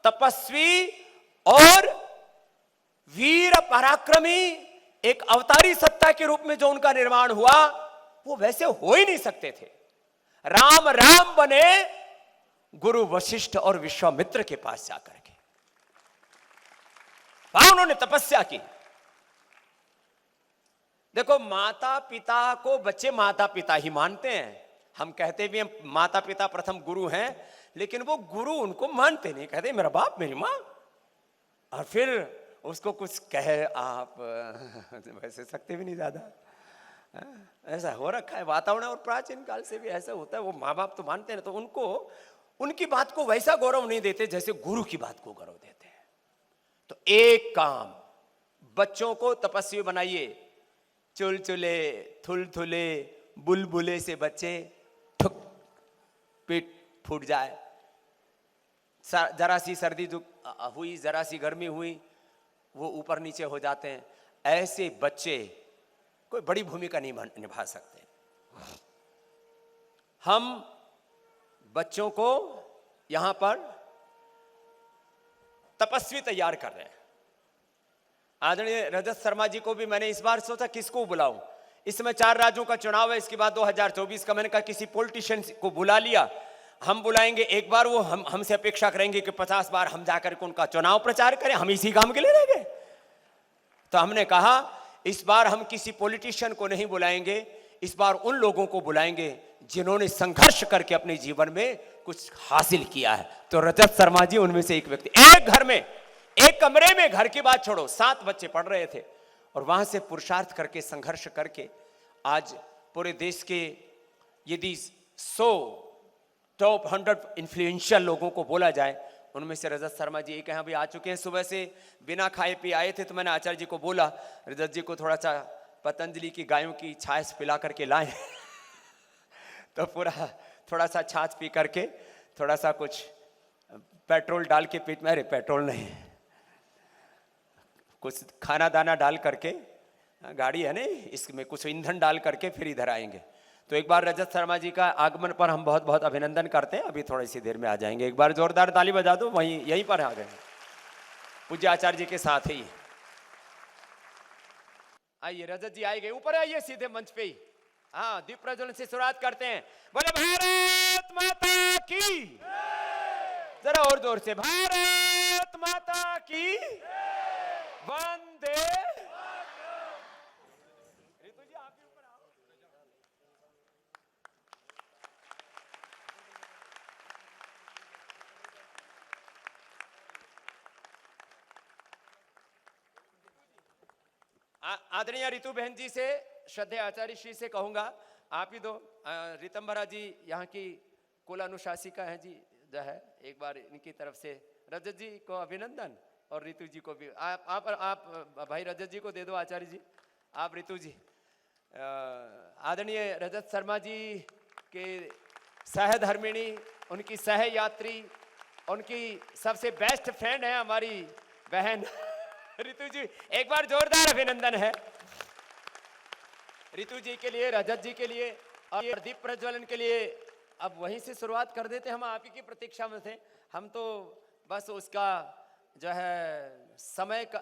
तपस्वी और वीर पराक्रमी एक अवतारी सत्ता के रूप में जो उनका निर्माण हुआ, वो वैसे हो ही नहीं सकते थे। राम राम बने गुरु वशिष्ठ और विश्वामित्र के पास जाकर के, वहां उन्होंने तपस्या की। देखो, माता पिता को बच्चे माता पिता ही मानते हैं। हम कहते भी हैं माता पिता प्रथम गुरु हैं, लेकिन वो गुरु उनको मानते नहीं, कहते मेरा बाप मेरी मां। और फिर उसको कुछ कहे आप वैसे सकते भी नहीं ज्यादा, ऐसा हो रखा है वातावरण, और प्राचीन काल से भी ऐसा होता है। वो माँ बाप तो मानते हैं, तो उनको उनकी बात को वैसा गौरव नहीं देते जैसे गुरु की बात को गौरव देते हैं। तो एक काम, बच्चों को तपस्वी बनाइए। चुलचुले थुलथुले बुलबुले से बच्चे ठुक पीठ फूट जाए, जरा सी सर्दी हुई, जरा सी गर्मी हुई, वो ऊपर नीचे हो जाते हैं। ऐसे बच्चे कोई बड़ी भूमिका नहीं निभा सकते। हम बच्चों को यहां पर तपस्वी तैयार कर रहे हैं। आदरणीय रजत शर्मा जी को भी मैंने इस बार सोचा किसको बुलाऊं। इस समय 4 राज्यों का चुनाव है, इसके बाद 2024 का। मैंने कहा किसी पॉलिटिशियन को बुला लिया, हम बुलाएंगे एक बार, वो हमसे अपेक्षा करेंगे कि 50 बार हम जाकर के उनका चुनाव प्रचार करें, हम इसी काम के लिए रह गए। तो हमने कहा इस बार हम किसी पॉलिटिशियन को नहीं बुलाएंगे, इस बार उन लोगों को बुलाएंगे जिन्होंने संघर्ष करके अपने जीवन में कुछ हासिल किया है। तो रजत शर्मा जी उनमें से एक व्यक्ति। एक घर में, एक कमरे में, घर की बात छोड़ो, 7 बच्चे पढ़ रहे थे, और वहां से पुरुषार्थ करके, संघर्ष करके आज पूरे देश के यदि 100 टॉप 100 इन्फ्लुएंशियल लोगों को बोला जाए, उनमें से रजत शर्मा जी एक हैं। अभी आ चुके हैं, सुबह से बिना खाए पिए आए थे। तो मैंने आचार्य जी को बोला रजत जी को थोड़ा सा पतंजलि की गायों की छाछ पिला करके लाएं तो पूरा थोड़ा सा छाछ पी करके, थोड़ा सा कुछ पेट्रोल डाल के पेट में, अरे पेट्रोल नहीं, कुछ खाना दाना डाल करके, गाड़ी है नहीं, इसमें कुछ ईंधन डाल करके फिर इधर आएंगे। तो एक बार रजत शर्मा जी का आगमन पर हम बहुत बहुत अभिनंदन करते हैं। अभी थोड़ी सी देर में आ जाएंगे। एक बार जोरदार ताली बजा दो, यहीं पर आ गए पूज्य आचार्य जी के साथ ही। आइए रजत जी आए गए, ऊपर आइए सीधे मंच पे ही। हाँ, दीप प्रज्वलन से शुरुआत करते हैं। बोले भारत माता की, जरा और जोर से, भारत माता की, वंदे। रितु जी आप भी ऊपर आओ। आदरणीय रितु बहन जी से, श्रद्धेय आचार्य श्री से कहूंगा, आप ही दो। रितंबरा जी यहाँ की कुल अनुशासिका है जी, जो है, एक बार इनकी तरफ से रजत जी को अभिनंदन, और रितु जी को भी। आप भाई रजत जी को दे दो आचार्य जी, आप रितु जी। आदरणीय रजत शर्मा जी के सहधर्मिणी, उनकी सहयात्री, उनकी सबसे बेस्ट फ्रेंड है हमारी बहन रितु जी। एक बार जोरदार अभिनंदन है रितु जी के लिए, रजत जी के लिए, और दीप प्रज्वलन के लिए। अब वहीं से शुरुआत कर देते। हम आप ही की प्रतीक्षा में थे, हम तो बस उसका जो है समय का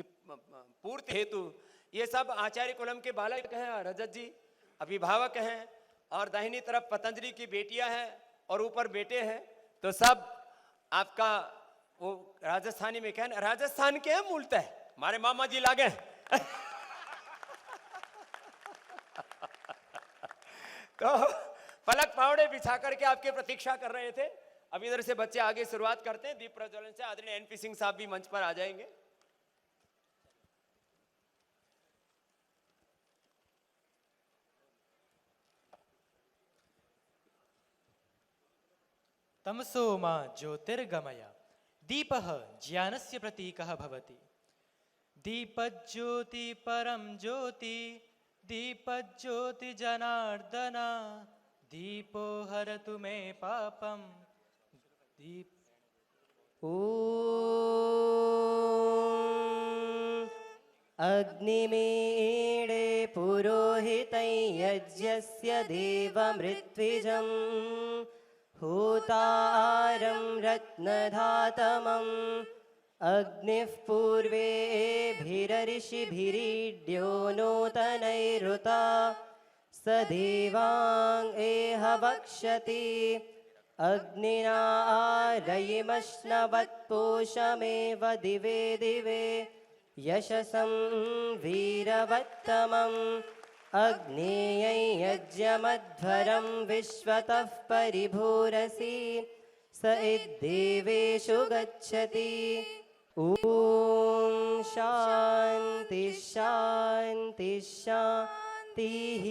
पूर्ति हेतु, ये सब आचार्य कुलम के बालक हैं, रजत जी अभिभावक हैं, और दाहिनी तरफ पतंजलि की बेटियां हैं, और ऊपर बेटे हैं। तो सब आपका वो राजस्थानी में कहना, राजस्थान के हैं मूलतः, हमारे मामा जी लागे तो पलक पावड़े बिछा करके आपके प्रतीक्षा कर रहे थे। अब इधर से बच्चे आगे शुरुआत करते हैं दीप प्रज्वलन से। आदरणीय एनपी सिंह साहब भी मंच पर आ जाएंगे। तमसो मा ज्योतिर्गमय दीपः ज्ञानस्य प्रतीकः भवति। दीपज्योति परम ज्योति, दीपज्योति जनार्दन, दीपो हरतु मे पापम। दीप अग्निमीडे पुरोहितं यज्ञस्य देवमृत्विजम् होतारं रत्नधातमम् अग्निः पूर्वेभिरऋषिभिरीड्यो नोतनैरुता स देवाङ्गेह वक्ष्यति अग्निना आरयिमश्नवत्पोषमेव दिवे दिवे यशसं वीरवत्तमम् अग्नेयै यज्ञमध्वरं विश्वतः परिभूरसि स इद्देवेषु गच्छति ॐ शान्ति शान्ति शान्तिः.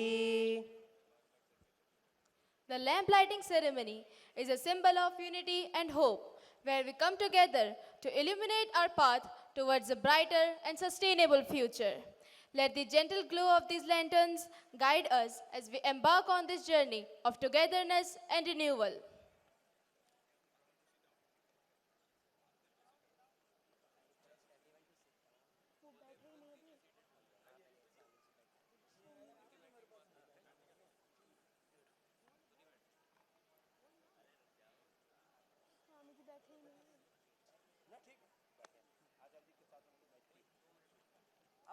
The lamp lighting ceremony is a symbol of unity and hope, where we come together to illuminate our path towards a brighter and sustainable future. Let the gentle glow of these lanterns guide us as we embark on this journey of togetherness and renewal.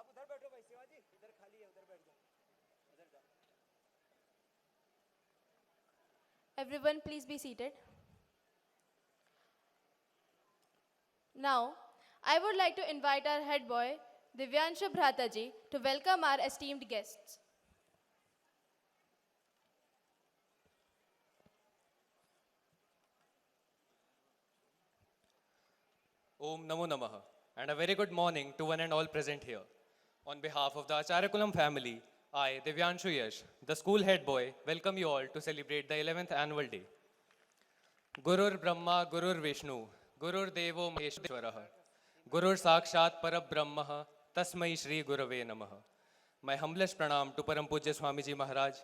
आप उधर बैठो भाई शिवाजी, इधर खाली है, उधर बैठ जाओ, उधर जाओ. Everyone, please be seated. Now, I would like to invite our head boy, Divyanshu Bhrataji, to welcome our esteemed guests. Om Namo Namaha, and a very good morning to one and all present here. On behalf of the Acharyakulam family, I, Divyanshu Yash, the school head boy, welcome you all to celebrate the 11th annual day. Gurur Brahma, Gurur Vishnu, Gurur Devo Maheshwaraha, Gurur Sakshat Parabrahmaha, Tasmai Shri Gurave Namaha. My humblest pranam to Param Pujya Swamiji Maharaj,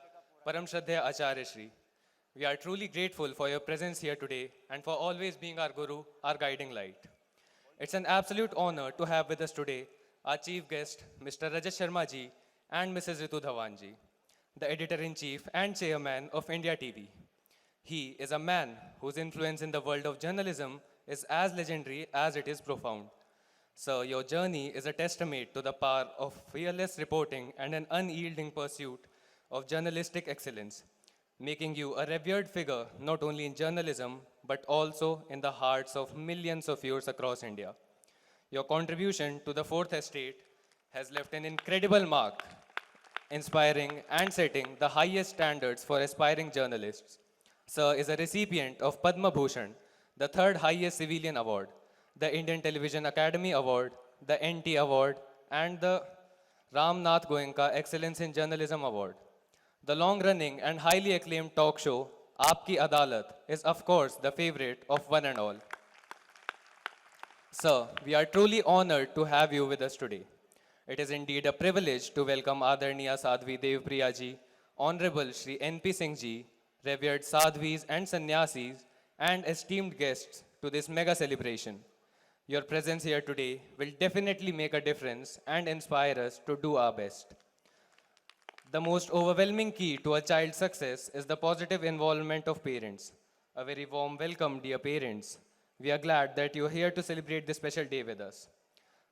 Param Shraddhaya Acharya Shri. We are truly grateful for your presence here today and for always being our Guru, our guiding light. It's an absolute honor to have with us today our chief guest, Mr. Rajat Sharma ji and Mrs. Ritu Dhawan ji, the editor-in-chief and chairman of India TV. He is a man whose influence in the world of journalism is as legendary as it is profound. Sir, your journey is a testament to the power of fearless reporting and an unyielding pursuit of journalistic excellence, making you a revered figure not only in journalism but also in the hearts of millions of viewers across India. Your contribution to the Fourth Estate has left an incredible mark, inspiring and setting the highest standards for aspiring journalists. Sir is a recipient of Padma Bhushan, the third highest civilian award, the Indian Television Academy Award, the NT Award, and the Ramnath Goenka Excellence in Journalism Award. The long-running and highly acclaimed talk show, Aapki Adalat, is of course the favorite of one and all. Sir, we are truly honored to have you with us today. It is indeed a privilege to welcome Adarniya Sadhvi Devpriya ji, Honorable Shri N.P. Singh ji, revered Sadhvis and Sannyasis, and esteemed guests to this mega celebration. Your presence here today will definitely make a difference and inspire us to do our best. The most overwhelming key to a child's success is the positive involvement of parents. A very warm welcome, dear parents. We are glad that you are here to celebrate this special day with us.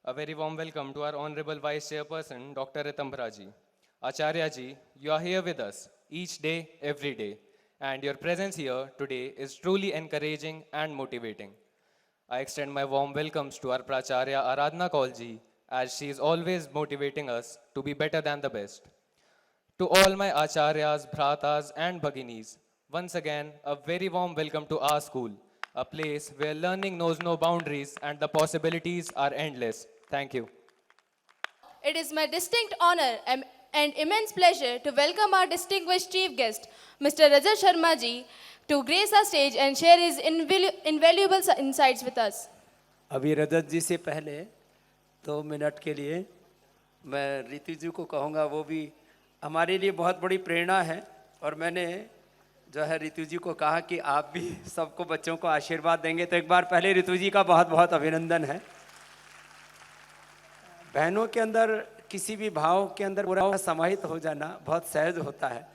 A very warm welcome to our Honorable Vice Chairperson, Dr. Ritambhara ji. Acharya ji, you are here with us each day, every day. And your presence here today is truly encouraging and motivating. I extend my warm welcomes to our Pracharya Aradhna Kaul ji, as she is always motivating us to be better than the best. To all my Acharyas, Bhratas and Bhaginis, once again, a very warm welcome to our school, a place where learning knows no boundaries and the possibilities are endless. Thank you. It is my distinct honor and immense pleasure to welcome our distinguished chief guest, Mr. Rajat Sharma ji, to grace our stage and share his invaluable insights with us. अभी रजत जी से पहले 2 minute के लिए मैं रीतु जी को कहूँगा, वो भी हमारे लिए बहुत बड़ी प्रेरणा है। और मैंने जो है ऋतु जी को कहा कि आप भी सबको बच्चों को आशीर्वाद देंगे, तो एक बार पहले ऋतु जी का बहुत बहुत अभिनंदन है। बहनों के अंदर किसी भी भाव के अंदर पूरा समाहित हो जाना बहुत सहज होता है।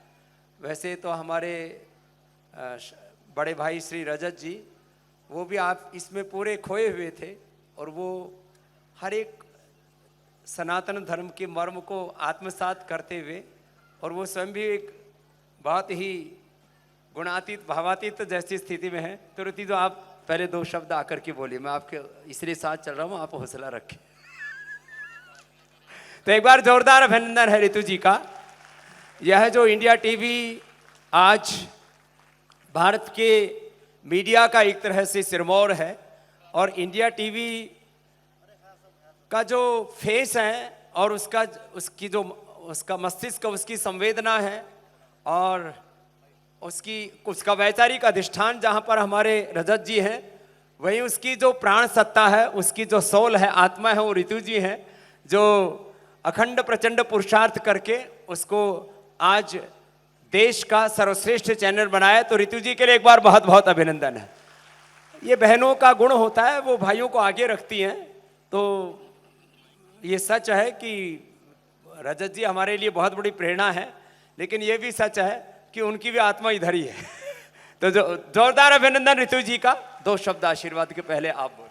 वैसे तो हमारे बड़े भाई श्री रजत जी, वो भी आप इसमें पूरे खोए हुए थे और वो हर एक सनातन धर्म के मर्म को आत्मसात करते हुए, और वो स्वयं भी एक बहुत ही गुणातीत भावातीत जैसी स्थिति में है। तो ऋतु जो आप पहले 2 शब्द आकर के बोलिए, मैं आपके इसलिए साथ चल रहा हूँ, आप हौसला रखें। तो एक बार जोरदार अभिनंदन है ऋतु जी का। यह जो इंडिया टीवी आज भारत के मीडिया का एक तरह से सिरमौर है, और इंडिया टीवी का जो फेस है और उसका मस्तिष्क, उसकी संवेदना है, और उसका वैचारिक अधिष्ठान जहाँ पर हमारे रजत जी हैं, वहीं उसकी जो प्राण सत्ता है, उसकी जो सोल है, आत्मा है, वो ऋतु जी हैं, जो अखंड प्रचंड पुरुषार्थ करके उसको आज देश का सर्वश्रेष्ठ चैनल बनाया। तो ऋतु जी के लिए एक बार बहुत बहुत अभिनंदन है। ये बहनों का गुण होता है, वो भाइयों को आगे रखती हैं। तो ये सच है कि रजत जी हमारे लिए बहुत बड़ी प्रेरणा है, लेकिन ये भी सच है कि उनकी भी आत्मा इधर ही है। तो जोरदार अभिनंदन ऋतु जी का। 2 शब्द आशीर्वाद के पहले आप बोल।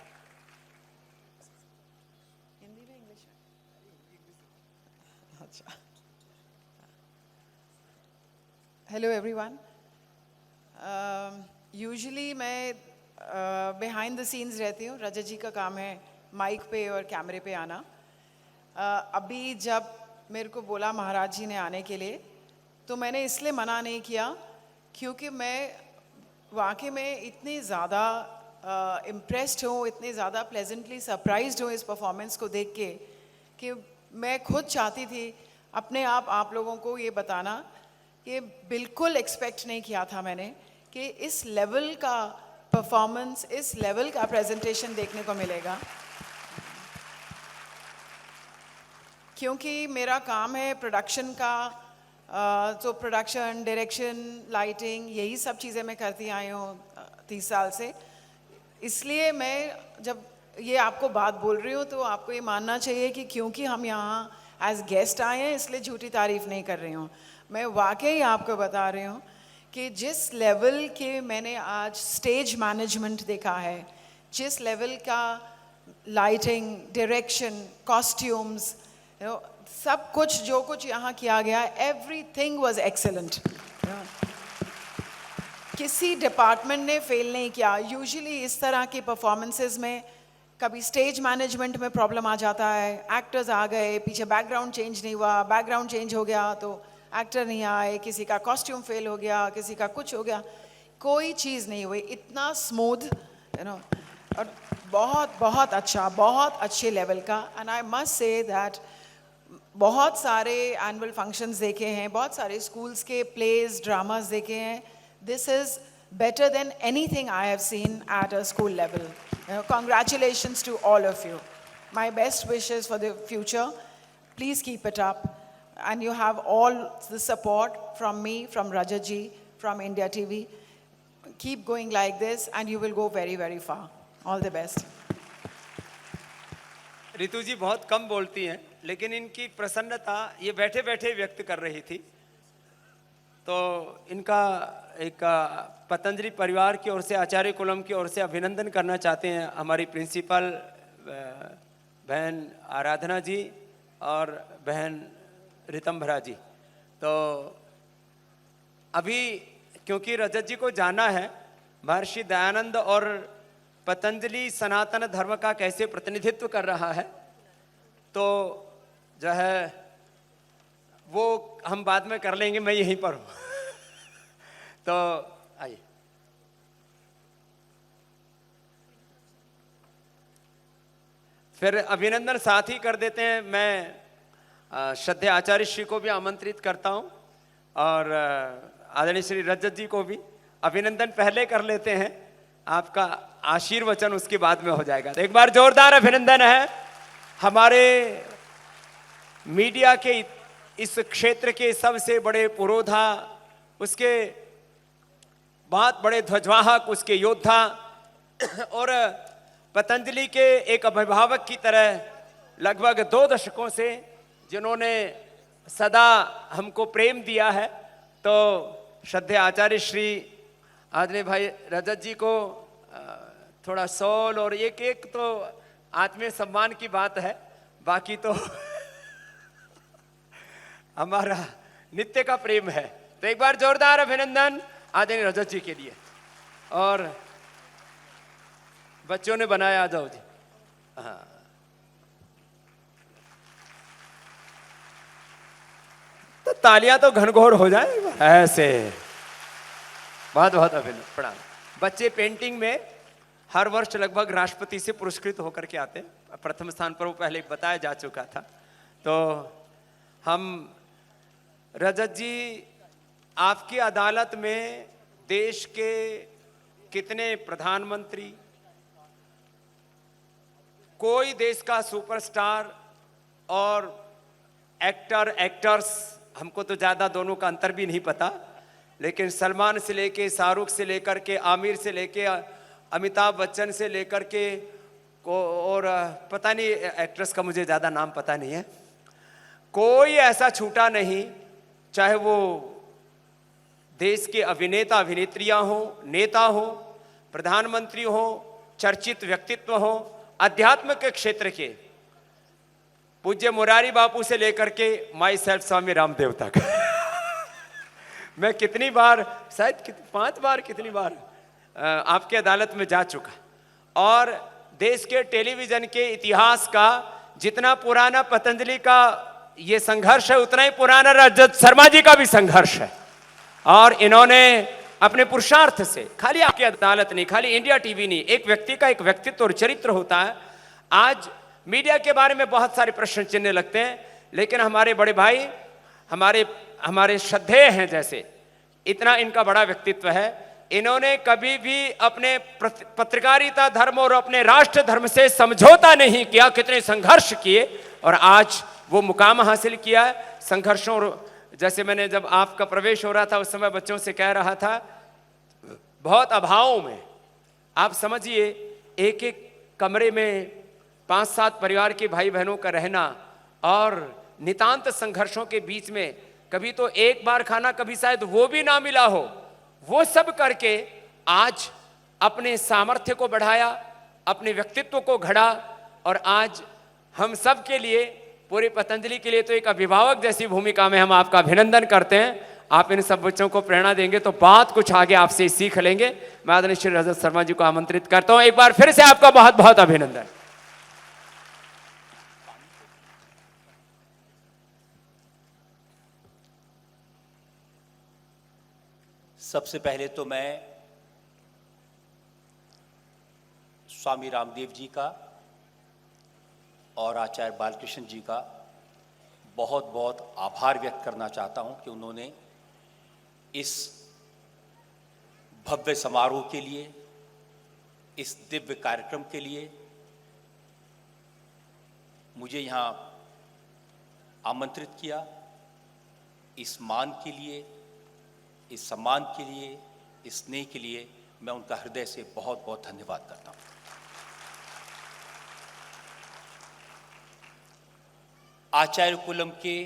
Hello everyone. यूजुअली मैं बिहाइंड द सीन्स रहती हूँ। रजत जी का काम है माइक पे और कैमरे पे आना। अभी जब मेरे को बोला महाराज जी ने आने के लिए, तो मैंने इसलिए मना नहीं किया क्योंकि मैं वाकई में इतनी ज़्यादा इम्प्रेस्ड हूँ, इतनी ज़्यादा प्लेजेंटली सरप्राइज्ड हूँ इस परफॉर्मेंस को देख के, कि मैं खुद चाहती थी अपने आप लोगों को ये बताना कि बिल्कुल एक्सपेक्ट नहीं किया था मैंने कि इस लेवल का परफॉर्मेंस, इस लेवल का प्रेजेंटेशन देखने को मिलेगा। क्योंकि मेरा काम है प्रोडक्शन का, तो प्रोडक्शन, डायरेक्शन, लाइटिंग, यही सब चीज़ें मैं करती आई हूँ 30 साल से। इसलिए मैं जब ये आपको बात बोल रही हूँ तो आपको ये मानना चाहिए कि क्योंकि हम यहाँ एज गेस्ट आए हैं इसलिए झूठी तारीफ नहीं कर रही हूँ। मैं वाकई आपको बता रही हूँ कि जिस लेवल के मैंने आज स्टेज मैनेजमेंट देखा है, जिस लेवल का लाइटिंग, डायरेक्शन, कॉस्ट्यूम्स, सब कुछ जो कुछ यहाँ किया गया, एवरीथिंग वाज एक्सेलेंट। किसी डिपार्टमेंट ने फेल नहीं किया। यूजुअली इस तरह की परफॉर्मेंसेस में कभी स्टेज मैनेजमेंट में प्रॉब्लम आ जाता है, एक्टर्स आ गए, पीछे बैकग्राउंड चेंज नहीं हुआ, बैकग्राउंड चेंज हो गया तो एक्टर नहीं आए, किसी का कॉस्ट्यूम फेल हो गया, किसी का कुछ हो गया, कोई चीज़ नहीं हुई। इतना स्मूथ, और बहुत बहुत अच्छा, बहुत अच्छे लेवल का। And I must say that बहुत सारे एनुअल फंक्शंस देखे हैं, बहुत सारे स्कूल्स के प्लेज, ड्रामास देखे हैं। This is better than anything I have seen at a school level. Congratulations to all of you. My best wishes for the future. Please keep it up. And you have all the support from me, from Rajat ji, from India TV. Keep going like this and you will go very, very far. All the best. ऋतु जी बहुत कम बोलती हैं, लेकिन इनकी प्रसन्नता ये बैठे बैठे व्यक्त कर रही थी। तो इनका एक पतंजलि परिवार की ओर से, आचार्य कुलम की ओर से अभिनंदन करना चाहते हैं हमारी प्रिंसिपल बहन आराधना जी और बहन रितंभरा जी। तो अभी क्योंकि रजत जी को जाना है, महर्षि दयानंद और पतंजलि सनातन धर्म का कैसे प्रतिनिधित्व कर रहा है, तो जो है वो हम बाद में कर लेंगे, मैं यहीं पर हूँ। तो आइए। फिर अभिनंदन साथ ही कर देते हैं। मैं श्रद्धेय आचार्य श्री को भी आमंत्रित करता हूँ और आदरणीय श्री रजत जी को भी अभिनंदन पहले कर लेते हैं, आपका आशीर्वचन उसके बाद में हो जाएगा। तो एक बार जोरदार अभिनंदन है हमारे मीडिया के इस क्षेत्र के सबसे बड़े पुरोधा, उसके बहुत बड़े ध्वजवाहक, उसके योद्धा और पतंजलि के एक अभिभावक की तरह लगभग 2 दशकों से जिन्होंने सदा हमको प्रेम दिया है। तो श्रद्धेय आचार्य श्री आदरणीय भाई रजत जी को थोड़ा सॉल और एक एक तो आत्मीय सम्मान की बात है, बाकी तो हमारा नित्य का प्रेम है। तो एक बार जोरदार अभिनंदन आदरणीय रजत जी के लिए। और बच्चों ने बनाया, आ जाओ जी। हाँ, तो तालियां तो घनघोर हो जाए ऐसे। बहुत बहुत अभिनंदन, प्रणाम। बच्चे पेंटिंग में हर वर्ष लगभग राष्ट्रपति से पुरस्कृत होकर के आते हैं। प्रथम स्थान पर वो पहले बताया जा चुका था। तो हम रजत जी, आपकी अदालत में देश के कितने प्रधानमंत्री, कोई देश का सुपरस्टार और एक्टर्स, हमको तो ज़्यादा दोनों का अंतर भी नहीं पता, लेकिन सलमान से लेके, शाहरुख से लेकर के, आमिर से लेके, अमिताभ बच्चन से लेकर के को, और पता नहीं एक्ट्रेस का मुझे ज़्यादा नाम पता नहीं है, कोई ऐसा छूटा नहीं, चाहे वो देश के अभिनेता अभिनेत्रियां हो, नेता हो, प्रधानमंत्री हो, चर्चित व्यक्तित्व हो, अध्यात्म के क्षेत्र के पूज्य मुरारी बापू से लेकर के माई सेल्फ स्वामी रामदेव तक। मैं कितनी बार, शायद 5 बार, कितनी बार आपके अदालत में जा चुका। और देश के टेलीविजन के इतिहास का जितना पुराना पतंजलि का ये संघर्ष है, उतना ही पुराना रजत शर्मा जी का भी संघर्ष है। और इन्होंने अपने पुरुषार्थ से, खाली आपकी अदालत नहीं, खाली इंडिया टीवी नहीं, एक व्यक्ति का एक व्यक्तित्व और चरित्र होता है। आज मीडिया के बारे में बहुत सारे प्रश्न चिन्ह लगते हैं, लेकिन हमारे बड़े भाई, हमारे श्रद्धेय हैं, जैसे इतना इनका बड़ा व्यक्तित्व है, इन्होंने कभी भी अपने पत्रकारिता धर्म और अपने राष्ट्र धर्म से समझौता नहीं किया। कितने संघर्ष किए और आज वो मुकाम हासिल किया है। संघर्षों, जैसे मैंने जब आपका प्रवेश हो रहा था उस समय बच्चों से कह रहा था, बहुत अभावों में, आप समझिए एक एक कमरे में 5-7 परिवार के भाई बहनों का रहना और नितांत संघर्षों के बीच में कभी तो एक बार खाना, कभी शायद वो भी ना मिला हो, वो सब करके आज अपने सामर्थ्य को बढ़ाया, अपने व्यक्तित्व को घड़ा और आज हम सब के लिए, पूरे पतंजलि के लिए तो एक अभिभावक जैसी भूमिका में हम आपका अभिनंदन करते हैं। आप इन सब बच्चों को प्रेरणा देंगे तो बात कुछ आगे आपसे सीख लेंगे। मैं आदरणीय श्री रजत शर्मा जी को आमंत्रित करता हूं। एक बार फिर से आपका बहुत बहुत अभिनंदन। सबसे पहले तो मैं स्वामी रामदेव जी का और आचार्य बालकृष्ण जी का बहुत बहुत आभार व्यक्त करना चाहता हूं कि उन्होंने इस भव्य समारोह के लिए, इस दिव्य कार्यक्रम के लिए मुझे यहाँ आमंत्रित किया। इस मान के लिए, इस सम्मान के लिए, इस स्नेह के लिए मैं उनका हृदय से बहुत बहुत धन्यवाद करता हूँ। आचार्य कुलम के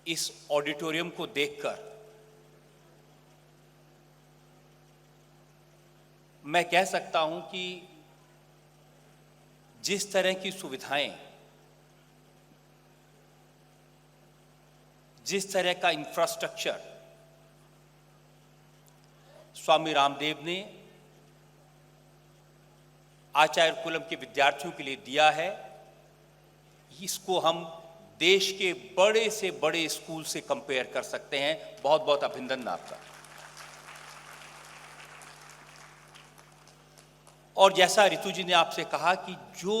इस ऑडिटोरियम को देखकर मैं कह सकता हूं कि जिस तरह की सुविधाएं, जिस तरह का इंफ्रास्ट्रक्चर स्वामी रामदेव ने आचार्य कुलम के विद्यार्थियों के लिए दिया है, इसको हम देश के बड़े से बड़े स्कूल से कंपेयर कर सकते हैं। बहुत बहुत अभिनंदन आपका। और जैसा रितु जी ने आपसे कहा कि जो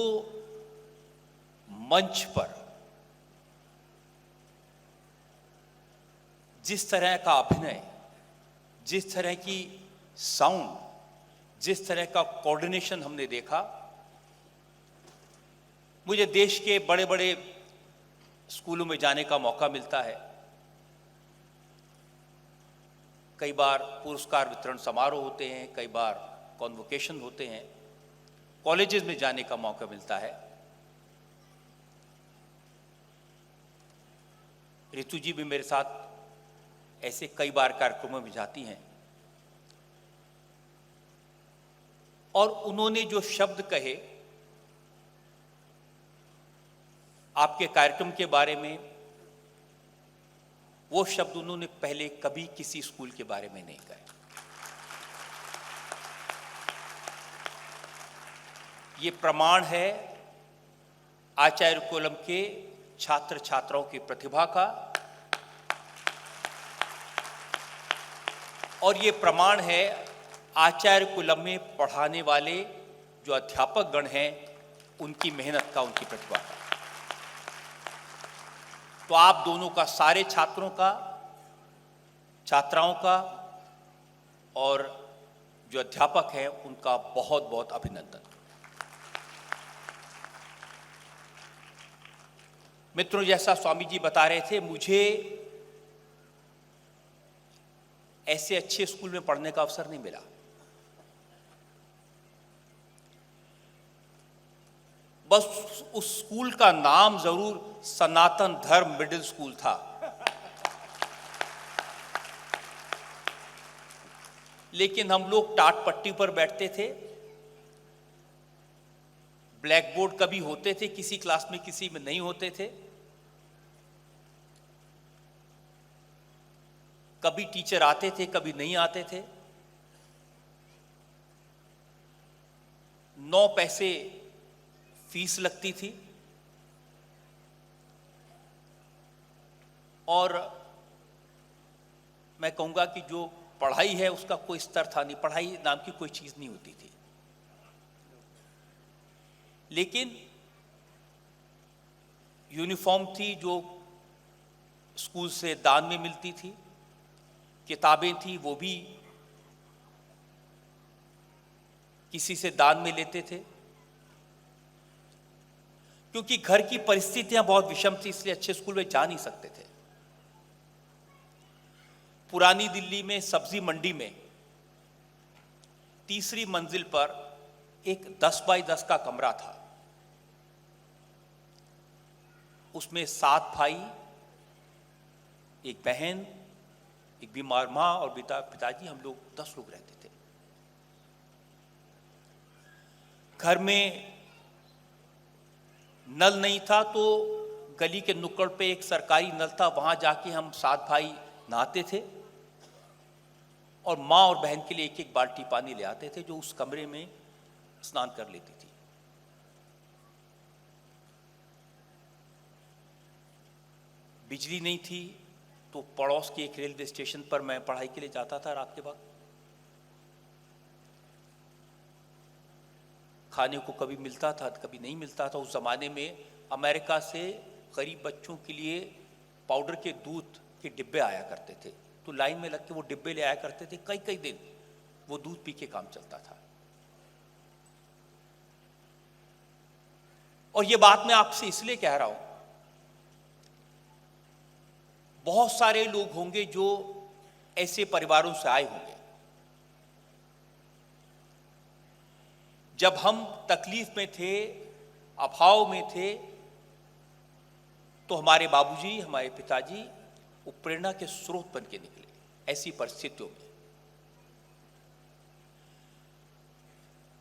मंच पर जिस तरह का अभिनय, जिस तरह की साउंड, जिस तरह का कोऑर्डिनेशन हमने देखा, मुझे देश के बड़े बड़े स्कूलों में जाने का मौका मिलता है। कई बार पुरस्कार वितरण समारोह होते हैं, कई बार कॉन्वोकेशन होते हैं, कॉलेजेस में जाने का मौका मिलता है। ऋतु जी भी मेरे साथ ऐसे कई बार कार्यक्रमों में जाती हैं और उन्होंने जो शब्द कहे आपके कार्यक्रम के बारे में, वो शब्द उन्होंने पहले कभी किसी स्कूल के बारे में नहीं कहे। ये प्रमाण है आचार्य कुलम के छात्र छात्राओं की प्रतिभा का, और ये प्रमाण है आचार्य कुलम में पढ़ाने वाले जो अध्यापक गण हैं उनकी मेहनत का, उनकी प्रतिभा का। तो आप दोनों का, सारे छात्रों का, छात्राओं का और जो अध्यापक हैं उनका बहुत बहुत अभिनंदन। मित्रों, जैसा स्वामी जी बता रहे थे, मुझे ऐसे अच्छे स्कूल में पढ़ने का अवसर नहीं मिला। बस उस स्कूल का नाम जरूर सनातन धर्म मिडिल स्कूल था, लेकिन हम लोग टाट पट्टी पर बैठते थे। ब्लैक बोर्ड कभी होते थे किसी क्लास में, किसी में नहीं होते थे। कभी टीचर आते थे, कभी नहीं आते थे। 9 पैसे फीस लगती थी और मैं कहूंगा कि जो पढ़ाई है उसका कोई स्तर था नहीं, पढ़ाई नाम की कोई चीज नहीं होती थी। लेकिन यूनिफॉर्म थी जो स्कूल से दान में मिलती थी, किताबें थी वो भी किसी से दान में लेते थे, क्योंकि घर की परिस्थितियां बहुत विषम थी, इसलिए अच्छे स्कूल में जा नहीं सकते थे। पुरानी दिल्ली में सब्जी मंडी में तीसरी मंजिल पर एक 10 बाई 10 का कमरा था। उसमें 7 भाई, एक बहन, एक बीमार माँ और पिताजी, हम लोग 10 लोग रहते थे। घर में नल नहीं था तो गली के नुक्कड़ पे एक सरकारी नल था, वहां जाके हम 7 भाई नहाते थे और माँ और बहन के लिए एक एक बाल्टी पानी ले आते थे, जो उस कमरे में स्नान कर लेती थी। बिजली नहीं थी तो पड़ोस के एक रेलवे स्टेशन पर मैं पढ़ाई के लिए जाता था रात के वक्त। खाने को कभी मिलता था, कभी नहीं मिलता था। उस जमाने में अमेरिका से गरीब बच्चों के लिए पाउडर के दूध के डिब्बे आया करते थे, तो लाइन में लग के वो डिब्बे ले आया करते थे। कई कई दिन वो दूध पी के काम चलता था। और ये बात मैं आपसे इसलिए कह रहा हूं, बहुत सारे लोग होंगे जो ऐसे परिवारों से आए होंगे। जब हम तकलीफ में थे, अभाव में थे, तो हमारे बाबूजी, हमारे पिताजी वो प्रेरणा के स्रोत बन के निकले ऐसी परिस्थितियों में।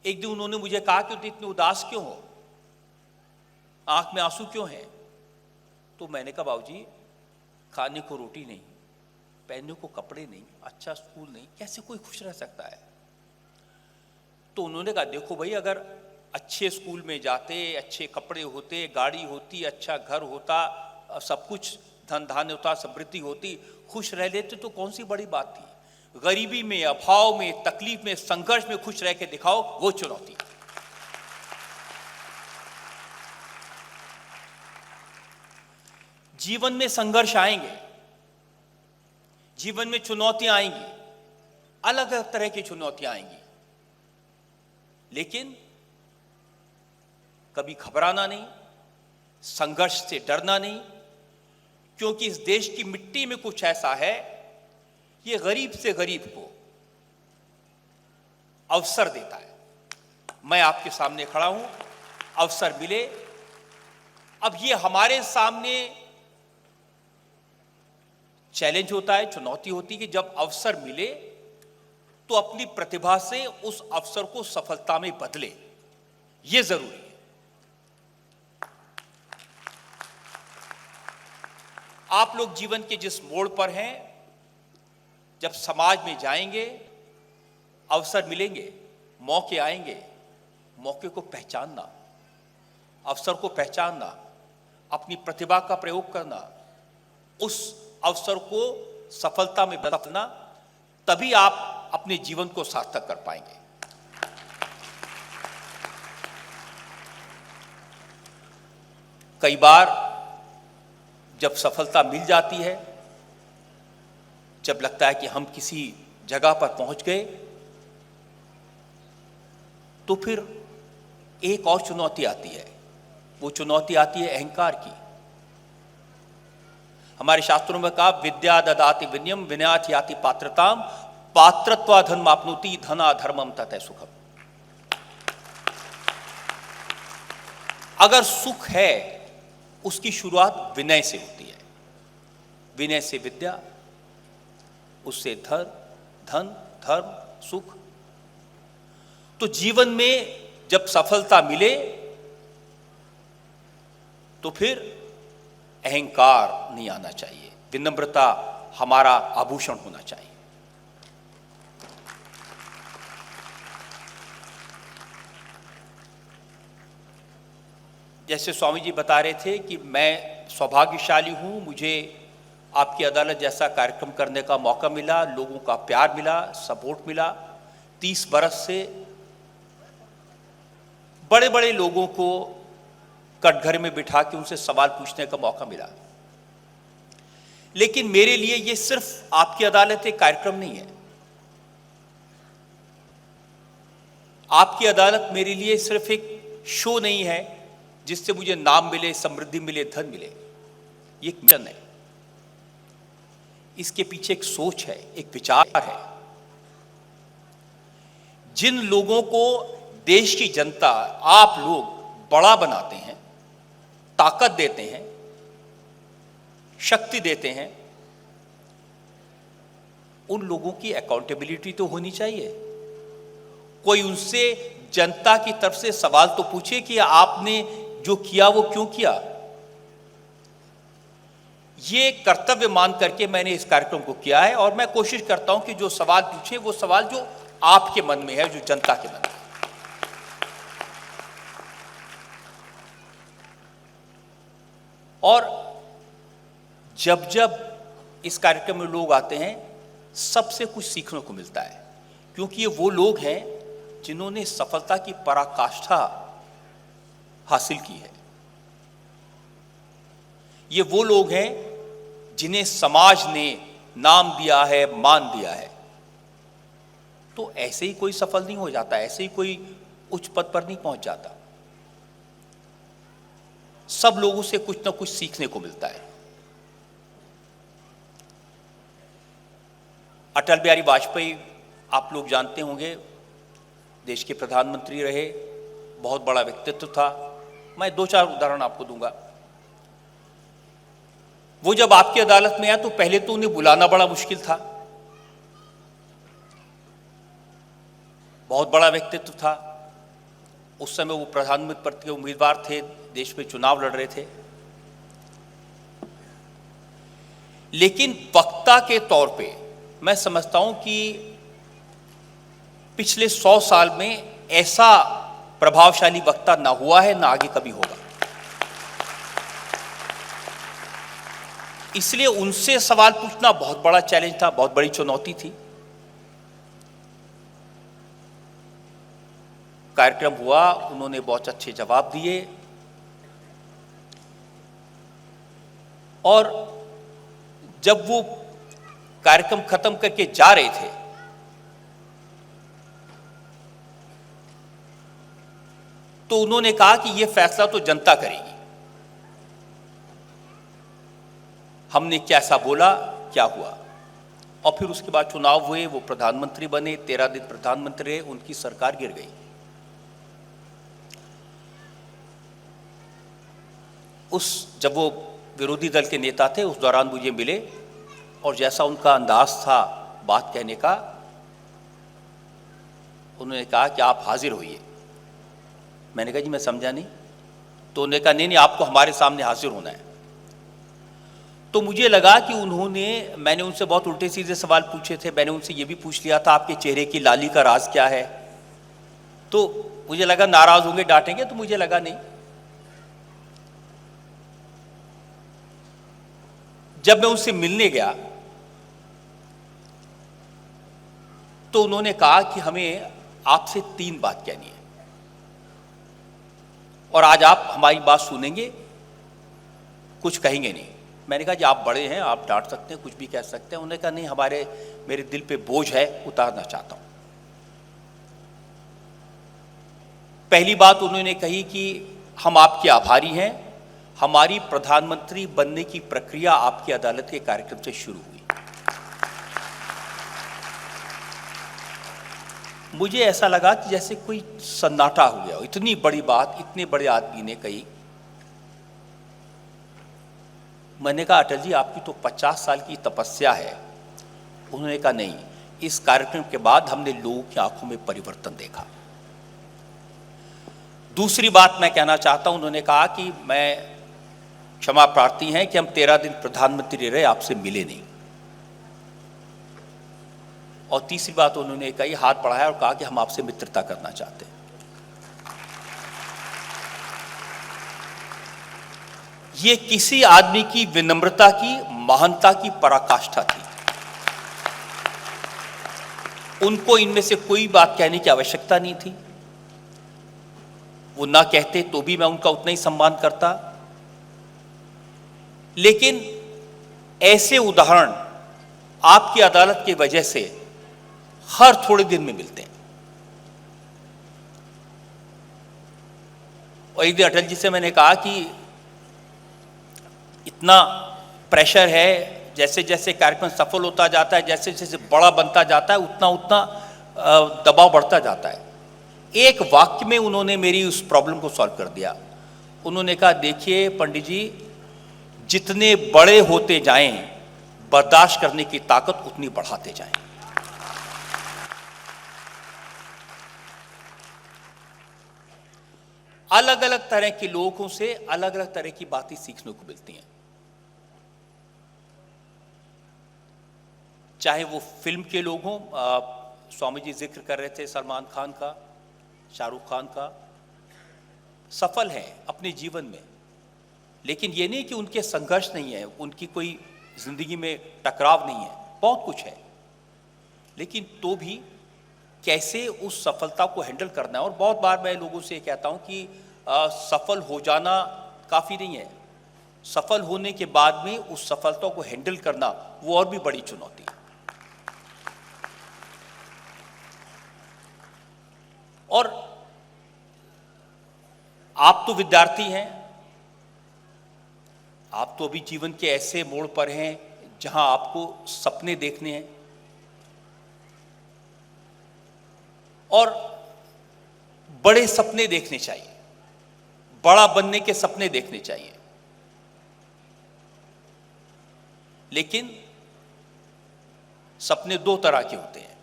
एक दिन उन्होंने मुझे कहा कि तुम इतने उदास क्यों हो, आंख में आंसू क्यों हैं? तो मैंने कहा, बाबूजी, खाने को रोटी नहीं, पहनने को कपड़े नहीं, अच्छा स्कूल नहीं, कैसे कोई खुश रह सकता है? तो उन्होंने कहा, देखो भाई, अगर अच्छे स्कूल में जाते, अच्छे कपड़े होते, गाड़ी होती, अच्छा घर होता, सब कुछ धन धान्य होता, समृद्धि होती, खुश रह लेते तो कौन सी बड़ी बात थी? गरीबी में, अभाव में, तकलीफ में, संघर्ष में खुश रह के दिखाओ, वो चुनौती। जीवन में संघर्ष आएंगे, जीवन में चुनौतियां आएंगी, अलग अलग तरह की चुनौतियां आएंगी, लेकिन कभी घबराना नहीं, संघर्ष से डरना नहीं, क्योंकि इस देश की मिट्टी में कुछ ऐसा है, ये गरीब से गरीब को अवसर देता है। मैं आपके सामने खड़ा हूं, अवसर मिले। अब ये हमारे सामने चैलेंज होता है, चुनौती होती है कि जब अवसर मिले तो अपनी प्रतिभा से उस अवसर को सफलता में बदले, ये जरूरी है। आप लोग जीवन के जिस मोड़ पर हैं, जब समाज में जाएंगे, अवसर मिलेंगे, मौके आएंगे, मौके को पहचानना, अवसर को पहचानना, अपनी प्रतिभा का प्रयोग करना, उस अवसर को सफलता में बदलना, तभी आप अपने जीवन को सार्थक कर पाएंगे। कई बार जब सफलता मिल जाती है, जब लगता है कि हम किसी जगह पर पहुंच गए, तो फिर एक और चुनौती आती है। वो चुनौती आती है अहंकार की। हमारे शास्त्रों में कहा, विद्या ददाति विनयम विनयात याति पात्रताम पात्रत्वा धर्म आपनोति धना धर्मम ततः सुखम। अगर सुख है, उसकी शुरुआत विनय से होती है। विनय से विद्या, उससे धन, धर्म, सुख। तो जीवन में जब सफलता मिले तो फिर अहंकार नहीं आना चाहिए, विनम्रता हमारा आभूषण होना चाहिए। जैसे स्वामी जी बता रहे थे कि मैं सौभाग्यशाली हूं, मुझे आपकी अदालत जैसा कार्यक्रम करने का मौका मिला, लोगों का प्यार मिला, सपोर्ट मिला। 30 बरस से बड़े बड़े लोगों को कटघरे में बिठा के उनसे सवाल पूछने का मौका मिला। लेकिन मेरे लिए ये सिर्फ आपकी अदालत एक कार्यक्रम नहीं है। आपकी अदालत मेरे लिए सिर्फ एक शो नहीं है जिससे मुझे नाम मिले, समृद्धि मिले, धन मिले। ये एक मिशन है। इसके पीछे एक सोच है, एक विचार है। जिन लोगों को देश की जनता, आप लोग बड़ा बनाते हैं, ताकत देते हैं, शक्ति देते हैं, उन लोगों की अकाउंटेबिलिटी तो होनी चाहिए। कोई उनसे जनता की तरफ से सवाल तो पूछे कि आपने जो किया वो क्यों किया। ये कर्तव्य मान करके मैंने इस कार्यक्रम को किया है, और मैं कोशिश करता हूं कि जो सवाल पूछे वो सवाल जो आपके मन में है, जो जनता के मन में है। और जब जब इस कार्यक्रम में लोग आते हैं, सबसे कुछ सीखने को मिलता है, क्योंकि ये वो लोग हैं जिन्होंने सफलता की पराकाष्ठा हासिल की है। ये वो लोग हैं जिन्हें समाज ने नाम दिया है, मान दिया है। तो ऐसे ही कोई सफल नहीं हो जाता, ऐसे ही कोई उच्च पद पर नहीं पहुंच जाता। सब लोगों से कुछ ना कुछ सीखने को मिलता है। अटल बिहारी वाजपेयी, आप लोग जानते होंगे, देश के प्रधानमंत्री रहे, बहुत बड़ा व्यक्तित्व था। मैं 2-4 उदाहरण आपको दूंगा। वो जब आपकी अदालत में आया तो पहले तो उन्हें बुलाना बड़ा मुश्किल था। बहुत बड़ा व्यक्तित्व था। उस समय वो प्रधानमंत्री पद के उम्मीदवार थे, देश में चुनाव लड़ रहे थे। लेकिन वक्ता के तौर पे मैं समझता हूं कि पिछले 100 साल में ऐसा प्रभावशाली वक्ता ना हुआ है, ना आगे कभी होगा। इसलिए उनसे सवाल पूछना बहुत बड़ा चैलेंज था, बहुत बड़ी चुनौती थी। कार्यक्रम हुआ, उन्होंने बहुत अच्छे जवाब दिए, और जब वो कार्यक्रम खत्म करके जा रहे थे तो उन्होंने कहा कि यह फैसला तो जनता करेगी। हमने कैसा बोला, क्या हुआ। और फिर उसके बाद चुनाव हुए, वो प्रधानमंत्री बने, 13 दिन प्रधानमंत्री रहे, उनकी सरकार गिर गई। जब वो विरोधी दल के नेता थे, उस दौरान मुझे मिले और जैसा उनका अंदाज था बात कहने का, उन्होंने कहा कि आप हाजिर होइए। मैंने कहा जी मैं समझा नहीं। तो उन्होंने कहा नहीं नहीं, आपको हमारे सामने हाजिर होना है। तो मुझे लगा कि मैंने उनसे बहुत उल्टे सीधे सवाल पूछे थे। मैंने उनसे ये भी पूछ लिया था आपके चेहरे की लाली का राज क्या है। तो मुझे लगा नाराज होंगे, डांटेंगे, तो मुझे लगा नहीं। जब मैं उनसे मिलने गया तो उन्होंने कहा कि हमें आपसे 3 बात कहनी है और आज आप हमारी बात सुनेंगे, कुछ कहेंगे नहीं। मैंने कहा जी आप बड़े हैं, आप डांट सकते हैं, कुछ भी कह सकते हैं। उन्होंने कहा नहीं, मेरे दिल पे बोझ है, उतारना चाहता हूं। पहली बात उन्होंने कही कि हम आपके आभारी हैं, हमारी प्रधानमंत्री बनने की प्रक्रिया आपकी अदालत के कार्यक्रम से शुरू हुई। मुझे ऐसा लगा कि जैसे कोई सन्नाटा हो गया। इतनी बड़ी बात इतने बड़े आदमी ने कही। मैंने कहा अटल जी आपकी तो 50 साल की तपस्या है। उन्होंने कहा नहीं, इस कार्यक्रम के बाद हमने लोगों की आंखों में परिवर्तन देखा। दूसरी बात मैं कहना चाहता हूं, उन्होंने कहा कि मैं क्षमा प्रार्थी हैं कि हम 13 दिन प्रधानमंत्री रहे, आपसे मिले नहीं। और तीसरी बात उन्होंने कही, हाथ बढ़ाया और कहा कि हम आपसे मित्रता करना चाहते हैं। ये किसी आदमी की विनम्रता की, महानता की पराकाष्ठा थी। उनको इनमें से कोई बात कहने की आवश्यकता नहीं थी। वो ना कहते तो भी मैं उनका उतना ही सम्मान करता। लेकिन ऐसे उदाहरण आपकी अदालत की वजह से हर थोड़े दिन में मिलते हैं। और एक दिन अटल जी से मैंने कहा कि इतना प्रेशर है, जैसे जैसे कार्यक्रम सफल होता जाता है, जैसे जैसे बड़ा बनता जाता है, उतना उतना दबाव बढ़ता जाता है। एक वाक्य में उन्होंने मेरी उस प्रॉब्लम को सॉल्व कर दिया। उन्होंने कहा देखिए पंडित जी, जितने बड़े होते जाएं, बर्दाश्त करने की ताकत उतनी बढ़ाते जाएं। अलग अलग तरह के लोगों से अलग अलग तरह की बातें सीखने को मिलती हैं। चाहे वो फिल्म के लोग हों, स्वामी जी जिक्र कर रहे थे सलमान खान का, शाहरुख खान का, सफल है अपने जीवन में। लेकिन ये नहीं कि उनके संघर्ष नहीं है, उनकी कोई जिंदगी में टकराव नहीं है, बहुत कुछ है। लेकिन तो भी कैसे उस सफलता को हैंडल करना है। और बहुत बार मैं लोगों से कहता हूं कि सफल हो जाना काफ़ी नहीं है, सफल होने के बाद में उस सफलता को हैंडल करना वो और भी बड़ी चुनौती है। और आप तो विद्यार्थी हैं, आप तो अभी जीवन के ऐसे मोड़ पर हैं जहां आपको सपने देखने हैं और बड़े सपने देखने चाहिए, बड़ा बनने के सपने देखने चाहिए। लेकिन सपने 2 तरह के होते हैं।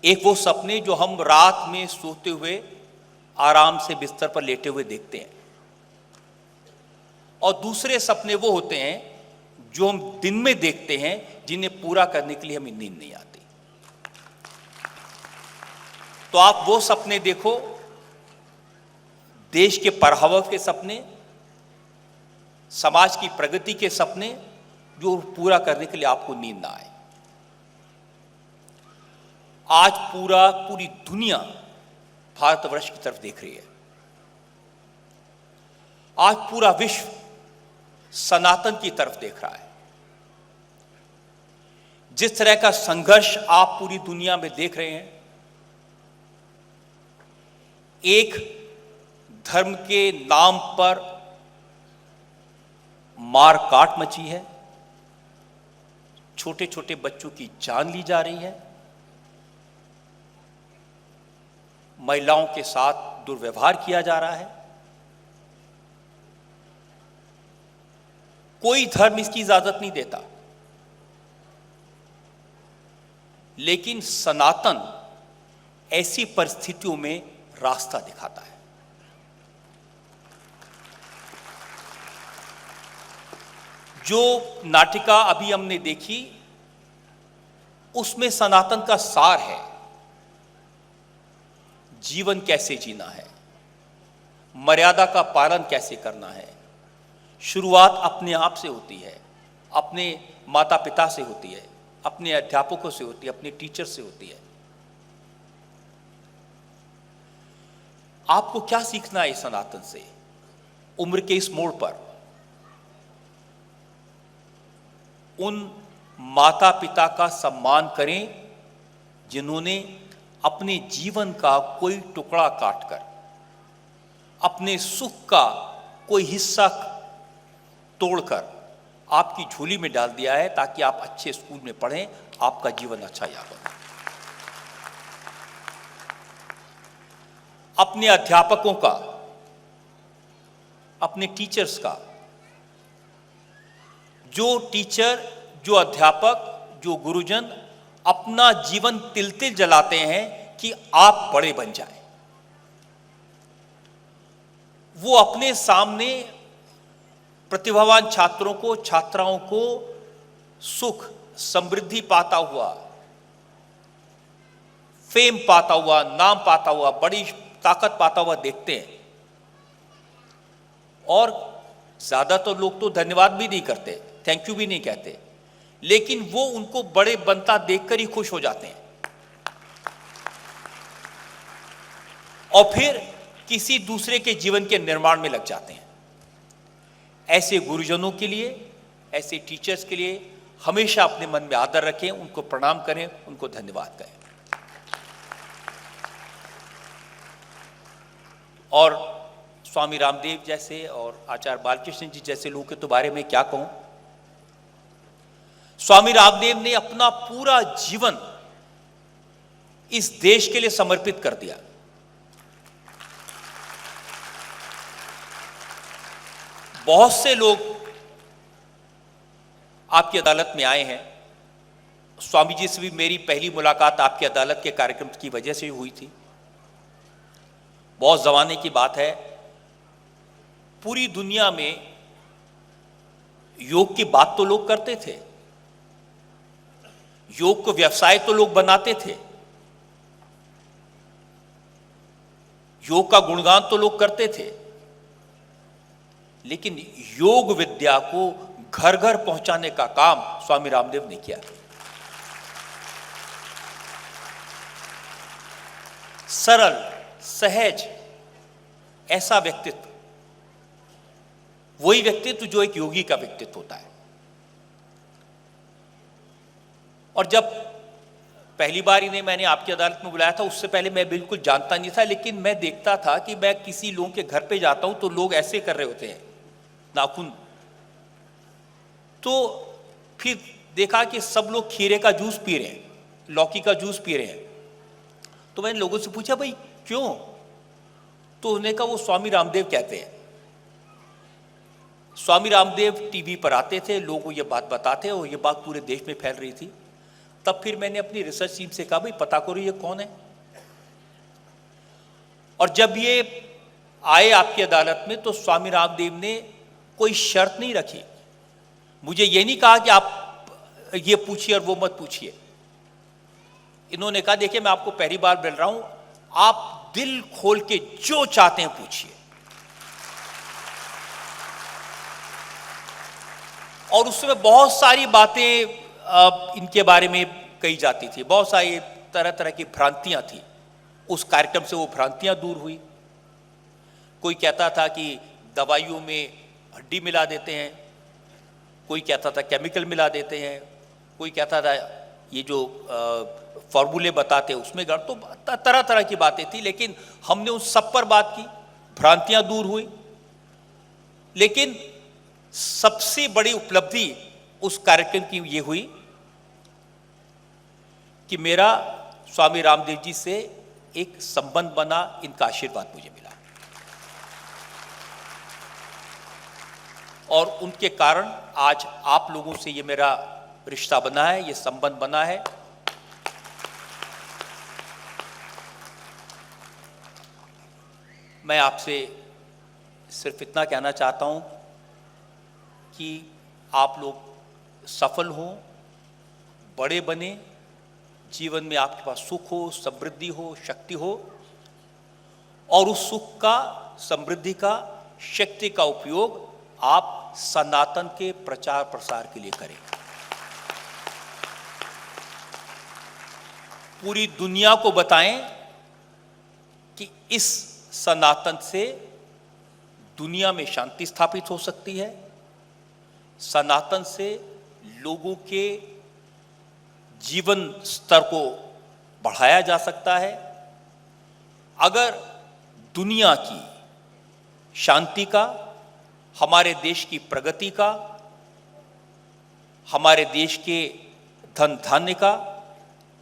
एक वो सपने जो हम रात में सोते हुए आराम से बिस्तर पर लेटे हुए देखते हैं, और दूसरे सपने वो होते हैं जो हम दिन में देखते हैं, जिन्हें पूरा करने के लिए हमें नींद नहीं आती। तो आप वो सपने देखो, देश के प्रभाव के सपने, समाज की प्रगति के सपने, जो पूरा करने के लिए आपको नींद ना आए। आज पूरी दुनिया भारतवर्ष की तरफ देख रही है। आज पूरा विश्व सनातन की तरफ देख रहा है। जिस तरह का संघर्ष आप पूरी दुनिया में देख रहे हैं, एक धर्म के नाम पर मार काट मची है, छोटे छोटे बच्चों की जान ली जा रही है, महिलाओं के साथ दुर्व्यवहार किया जा रहा है। कोई धर्म इसकी इजाजत नहीं देता। लेकिन सनातन ऐसी परिस्थितियों में रास्ता दिखाता है। जो नाटिका अभी हमने देखी उसमें सनातन का सार है, जीवन कैसे जीना है, मर्यादा का पालन कैसे करना है। शुरुआत अपने आप से होती है, अपने माता पिता से होती है, अपने अध्यापकों से होती है, अपने टीचर से होती है। आपको क्या सीखना है इस सनातन से उम्र के इस मोड़ पर? उन माता पिता का सम्मान करें जिन्होंने अपने जीवन का कोई टुकड़ा काटकर अपने सुख का कोई हिस्सा तोड़कर आपकी झोली में डाल दिया है ताकि आप अच्छे स्कूल में पढ़ें, आपका जीवन अच्छा यापन हो। अपने अध्यापकों का, अपने टीचर्स का, जो टीचर, जो अध्यापक, जो गुरुजन अपना जीवन तिल तिल जलाते हैं कि आप बड़े बन जाएं, वो अपने सामने प्रतिभावान छात्रों को, छात्राओं को सुख, समृद्धि पाता हुआ, फेम पाता हुआ, नाम पाता हुआ, बड़ी ताकत पाता हुआ देखते हैं। और ज्यादातर लोग तो धन्यवाद भी नहीं करते, थैंक यू भी नहीं कहते, लेकिन वो उनको बड़े बनता देखकर ही खुश हो जाते हैं और फिर किसी दूसरे के जीवन के निर्माण में लग जाते हैं। ऐसे गुरुजनों के लिए, ऐसे टीचर्स के लिए हमेशा अपने मन में आदर रखें, उनको प्रणाम करें, उनको धन्यवाद कहें। और स्वामी रामदेव जैसे और आचार्य बालकृष्ण जी जैसे लोगों के तो बारे में क्या कहूं। स्वामी रामदेव ने अपना पूरा जीवन इस देश के लिए समर्पित कर दिया। बहुत से लोग आपकी अदालत में आए हैं। स्वामी जी से भी मेरी पहली मुलाकात आपकी अदालत के कार्यक्रम की वजह से हुई थी। बहुत जमाने की बात है, पूरी दुनिया में योग की बात तो लोग करते थे, योग को व्यवसाय तो लोग बनाते थे, योग का गुणगान तो लोग करते थे, लेकिन योग विद्या को घर घर पहुंचाने का काम स्वामी रामदेव ने किया। सरल, सहज ऐसा व्यक्तित्व, वही व्यक्तित्व जो एक योगी का व्यक्तित्व होता है। और जब पहली बार इन्हें मैंने आपकी अदालत में बुलाया था, उससे पहले मैं बिल्कुल जानता नहीं था, लेकिन मैं देखता था कि मैं किसी लोगों के घर पे जाता हूं तो लोग ऐसे कर रहे होते हैं, नाखून। तो फिर देखा कि सब लोग खीरे का जूस पी रहे हैं, लौकी का जूस पी रहे हैं। तो मैंने लोगों से पूछा, भाई क्यों? तो उन्होंने कहा वो स्वामी रामदेव कहते हैं। स्वामी रामदेव टीवी पर आते थे, लोगों को ये बात बताते और ये बात पूरे देश में फैल रही थी। तब फिर मैंने अपनी रिसर्च टीम से कहा, भाई पता करो ये कौन है। और जब ये आए आपकी अदालत में तो स्वामी रामदेव ने कोई शर्त नहीं रखी, मुझे ये नहीं कहा कि आप ये पूछिए और वो मत पूछिए। इन्होंने कहा, देखिए मैं आपको पहली बार मिल रहा हूं, आप दिल खोल के जो चाहते हैं पूछिए। और उसमें बहुत सारी बातें इनके बारे में कही जाती थी, बहुत सारी तरह तरह की भ्रांतियां थी। उस कार्यक्रम से वो भ्रांतियां दूर हुई। कोई कहता था कि दवाइयों में हड्डी मिला देते हैं, कोई कहता था केमिकल मिला देते हैं, कोई कहता था ये जो फॉर्मूले बताते उसमें गड़, तो तरह तरह की बातें थी। लेकिन हमने उस सब पर बात की, भ्रांतियां दूर हुई। लेकिन सबसे बड़ी उपलब्धि उस कार्यक्रम की ये हुई कि मेरा स्वामी रामदेव जी से एक संबंध बना, इनका आशीर्वाद मुझे मिला और उनके कारण आज आप लोगों से ये मेरा रिश्ता बना है, ये संबंध बना है। मैं आपसे सिर्फ इतना कहना चाहता हूँ कि आप लोग सफल हों, बड़े बने, जीवन में आपके पास सुख हो, समृद्धि हो, शक्ति हो, और उस सुख का, समृद्धि का, शक्ति का उपयोग आप सनातन के प्रचार प्रसार के लिए करें। पूरी दुनिया को बताएं कि इस सनातन से दुनिया में शांति स्थापित हो सकती है, सनातन से लोगों के जीवन स्तर को बढ़ाया जा सकता है। अगर दुनिया की शांति का, हमारे देश की प्रगति का, हमारे देश के धन धान्य का,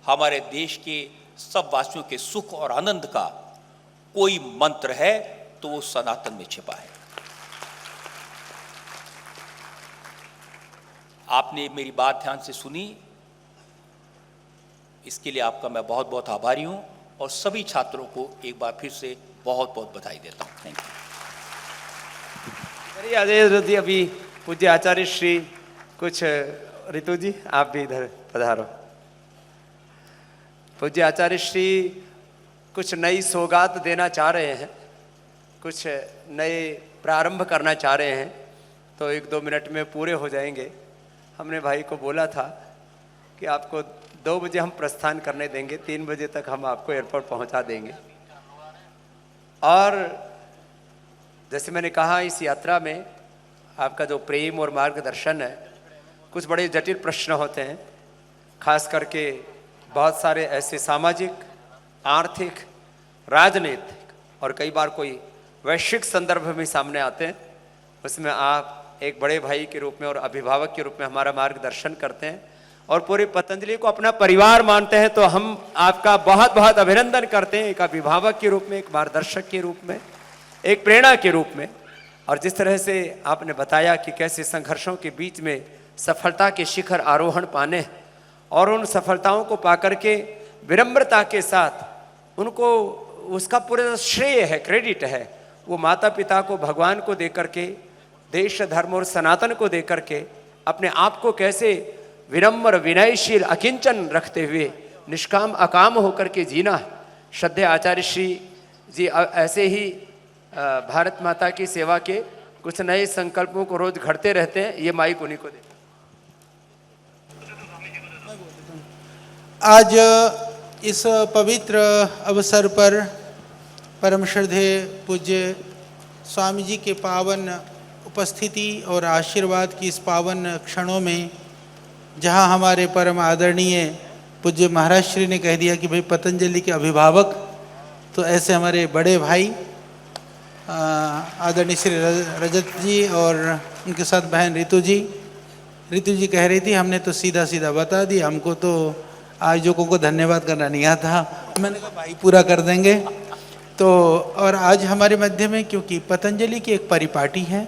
हमारे देश के सब वासियों के सुख और आनंद का कोई मंत्र है तो वो सनातन में छिपा है। आपने मेरी बात ध्यान से सुनी, इसके लिए आपका मैं बहुत बहुत आभारी हूं, और सभी छात्रों को एक बार फिर से बहुत बहुत बधाई देता हूं। Thank you. चलिए अभी पूज्य आचार्य श्री कुछ, रितु जी आप भी इधर पधारो। पूज्य आचार्य श्री कुछ नई सौगात देना चाह रहे हैं, कुछ नए प्रारंभ करना चाह रहे हैं, तो 1-2 मिनट में पूरे हो जाएंगे। हमने भाई को बोला था कि आपको 2 बजे हम प्रस्थान करने देंगे, 3 बजे तक हम आपको एयरपोर्ट पहुंचा देंगे। और जैसे मैंने कहा, इस यात्रा में आपका जो प्रेम और मार्गदर्शन है, कुछ बड़े जटिल प्रश्न होते हैं, खास करके बहुत सारे ऐसे सामाजिक, आर्थिक, राजनीतिक और कई बार कोई वैश्विक संदर्भ में सामने आते हैं। उसमें आप एक बड़े भाई के रूप में और अभिभावक के रूप में हमारा मार्गदर्शन करते हैं और पूरे पतंजलि को अपना परिवार मानते हैं, तो हम आपका बहुत बहुत अभिनंदन करते हैं, एक अभिभावक के रूप में, एक मार्गदर्शक के रूप में, एक प्रेरणा के रूप में। और जिस तरह से आपने बताया कि कैसे संघर्षों के बीच में सफलता के शिखर आरोहण पाने और उन सफलताओं को पाकर के विनम्रता के साथ उनको उसका पूरा श्रेय है, क्रेडिट है, वो माता पिता को, भगवान को देकर के, देश धर्म और सनातन को देकर के अपने आप को कैसे विनम्र, विनयशील, अकिंचन रखते हुए निष्काम अकाम होकर के जीना। श्रद्धेय आचार्य श्री जी ऐसे ही भारत माता की सेवा के कुछ नए संकल्पों को रोज घड़ते रहते हैं। ये माइक उन्हीं को दे। आज इस पवित्र अवसर पर परम श्रद्धेय पूज्य स्वामी जी के पावन उपस्थिति और आशीर्वाद की इस पावन क्षणों में, जहां हमारे परम आदरणीय पूज्य महाराज श्री ने कह दिया कि भाई पतंजलि के अभिभावक, तो ऐसे हमारे बड़े भाई आदरणीय श्री रजत जी और उनके साथ बहन रितु जी कह रही थी, हमने तो सीधा सीधा बता दिया, हमको तो आयोजकों को धन्यवाद करना नहीं आता। मैंने कहा भाई पूरा कर देंगे। तो और आज हमारे मध्य में, क्योंकि पतंजलि की एक परिपाटी है,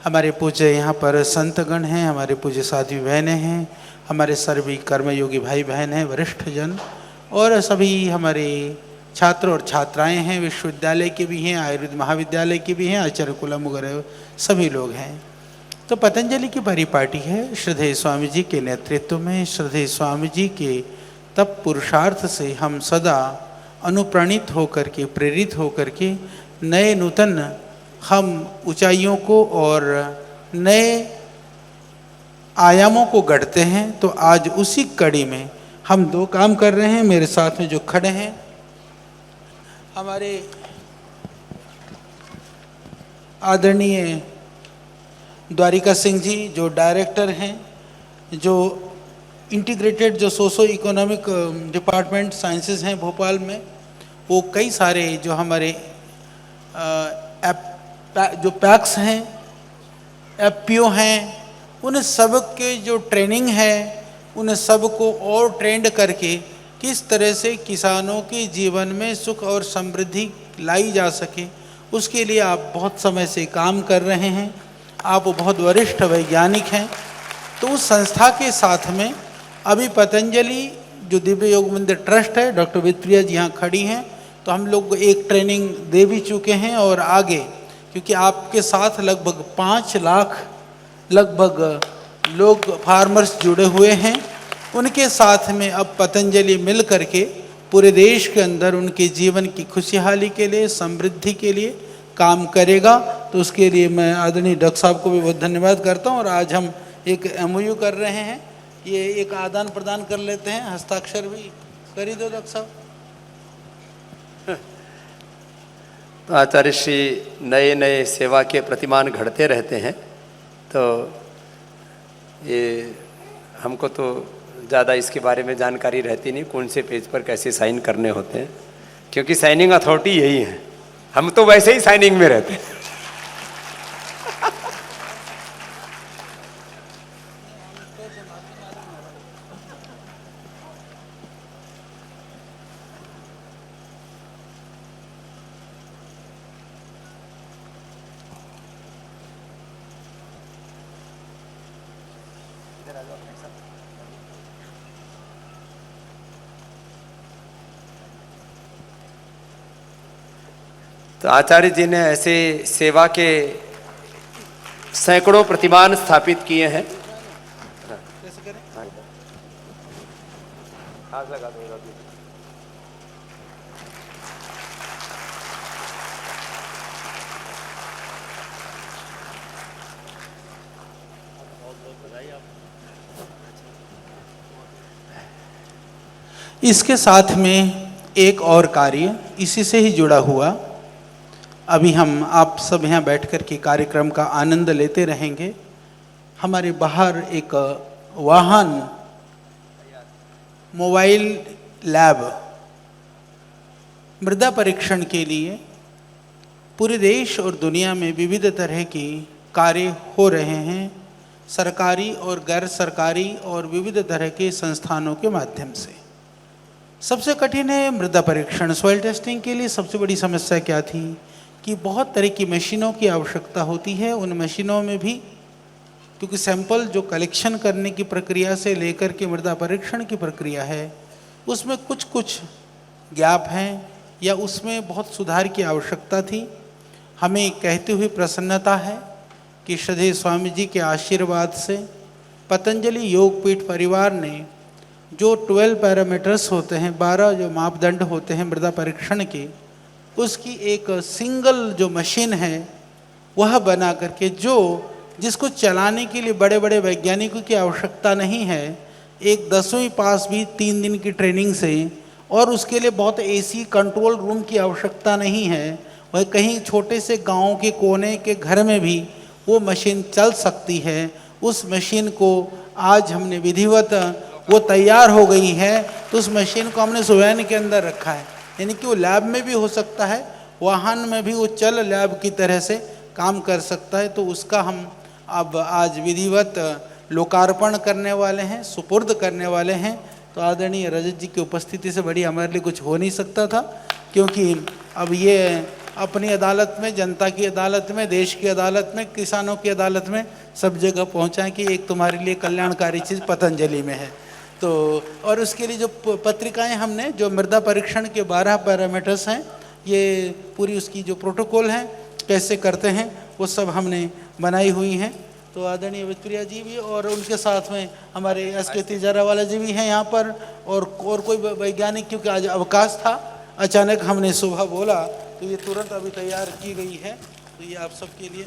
हमारे पूज्य यहाँ पर संतगण हैं, हमारे पूज्य साध्वी बहनें हैं, हमारे सभी कर्मयोगी भाई बहन हैं, वरिष्ठ जन, और सभी हमारे छात्र और छात्राएं हैं, विश्वविद्यालय के भी हैं, आयुर्वेद महाविद्यालय के भी हैं, आचार्य कुलम वगैरह सभी लोग हैं। तो पतंजलि की परिपाटी है, श्रद्धेय स्वामी जी के नेतृत्व में, श्रद्धेय स्वामी जी के तप पुरुषार्थ से हम सदा अनुप्राणित होकर के, प्रेरित होकर के नए नूतन हम ऊंचाइयों को और नए आयामों को गढ़ते हैं। तो आज उसी कड़ी में हम 2 काम कर रहे हैं। मेरे साथ में जो खड़े हैं हमारे आदरणीय द्वारिका सिंह जी, जो डायरेक्टर हैं, जो इंटीग्रेटेड जो सोशो इकोनॉमिक डिपार्टमेंट साइंसेस हैं भोपाल में, वो कई सारे जो हमारे जो पैक्स हैं, एफपीओ हैं, उन सब के जो ट्रेनिंग है, उन सब को और ट्रेंड करके किस तरह से किसानों के जीवन में सुख और समृद्धि लाई जा सके, उसके लिए आप बहुत समय से काम कर रहे हैं। आप बहुत वरिष्ठ वैज्ञानिक हैं। तो उस संस्था के साथ में अभी पतंजलि जो दिव्य योग मंदिर ट्रस्ट है, डॉक्टर विप्रिया जी यहाँ खड़ी हैं, तो हम लोग एक ट्रेनिंग दे भी चुके हैं और आगे, क्योंकि आपके साथ लगभग 5 लाख लोग फार्मर्स जुड़े हुए हैं, उनके साथ में अब पतंजलि मिल करके पूरे देश के अंदर उनके जीवन की खुशहाली के लिए, समृद्धि के लिए काम करेगा। तो उसके लिए मैं आदरणीय डॉक्टर साहब को भी बहुत धन्यवाद करता हूँ। और आज हम एक MOU कर रहे हैं, ये एक आदान प्रदान कर लेते हैं, हस्ताक्षर भी कर ही दो डॉक्टर साहब। तो आचार्य श्री नए नए सेवा के प्रतिमान घड़ते रहते हैं, तो ये हमको तो ज़्यादा इसके बारे में जानकारी रहती नहीं, कौन से पेज पर कैसे साइन करने होते हैं, क्योंकि साइनिंग अथॉरिटी यही है, हम तो वैसे ही साइनिंग में रहते हैं। तो आचार्य जी ने ऐसे सेवा के सैकड़ों प्रतिमान स्थापित किए हैं। इसके साथ में एक और कार्य इसी से ही जुड़ा हुआ, अभी हम आप सब यहाँ बैठ कर के कार्यक्रम का आनंद लेते रहेंगे। हमारे बाहर एक वाहन मोबाइल लैब मृदा परीक्षण के लिए पूरे देश और दुनिया में विविध तरह की कार्य हो रहे हैं, सरकारी और गैर सरकारी और विविध तरह के संस्थानों के माध्यम से। सबसे कठिन है मृदा परीक्षण। सॉइल टेस्टिंग के लिए सबसे बड़ी समस्या क्या थी कि बहुत तरह की मशीनों की आवश्यकता होती है। उन मशीनों में भी क्योंकि सैंपल जो कलेक्शन करने की प्रक्रिया से लेकर के मृदा परीक्षण की प्रक्रिया है, उसमें कुछ गैप हैं या उसमें बहुत सुधार की आवश्यकता थी। हमें कहते हुए प्रसन्नता है कि श्रद्धेय स्वामी जी के आशीर्वाद से पतंजलि योगपीठ परिवार ने जो 12 पैरामीटर्स होते हैं, 12 जो मापदंड होते हैं मृदा परीक्षण के, उसकी एक सिंगल जो मशीन है वह बना करके, जो जिसको चलाने के लिए बड़े बड़े वैज्ञानिकों की आवश्यकता नहीं है, एक 10वीं पास भी 3 दिन की ट्रेनिंग से, और उसके लिए बहुत AC कंट्रोल रूम की आवश्यकता नहीं है, वह कहीं छोटे से गांव के कोने के घर में भी वो मशीन चल सकती है। उस मशीन को आज हमने विधिवत, वो तैयार हो गई है, तो उस मशीन को हमने सुवैन के अंदर रखा है, यानी कि वो लैब में भी हो सकता है, वाहन में भी वो चल लैब की तरह से काम कर सकता है। तो उसका हम अब आज विधिवत लोकार्पण करने वाले हैं, सुपुर्द करने वाले हैं। तो आदरणीय रजत जी की उपस्थिति से बड़ी हमारे लिए कुछ हो नहीं सकता था, क्योंकि अब ये अपनी अदालत में, जनता की अदालत में, देश की अदालत में, किसानों की अदालत में सब जगह पहुँचाएँ कि एक तुम्हारे लिए कल्याणकारी चीज़ पतंजलि में है। तो और उसके लिए जो पत्रिकाएं हमने, जो मृदा परीक्षण के 12 पैरामीटर्स हैं, ये पूरी उसकी जो प्रोटोकॉल हैं कैसे करते हैं, वो सब हमने बनाई हुई हैं। तो आदरणीय विप्रिया जी भी और उनके साथ में हमारे SK तिजारावाला जी भी हैं यहाँ पर, और कोई वैज्ञानिक, क्योंकि आज अवकाश था, अचानक हमने सुबह बोला तो ये तुरंत अभी तैयार की गई है। तो ये आप सबके लिए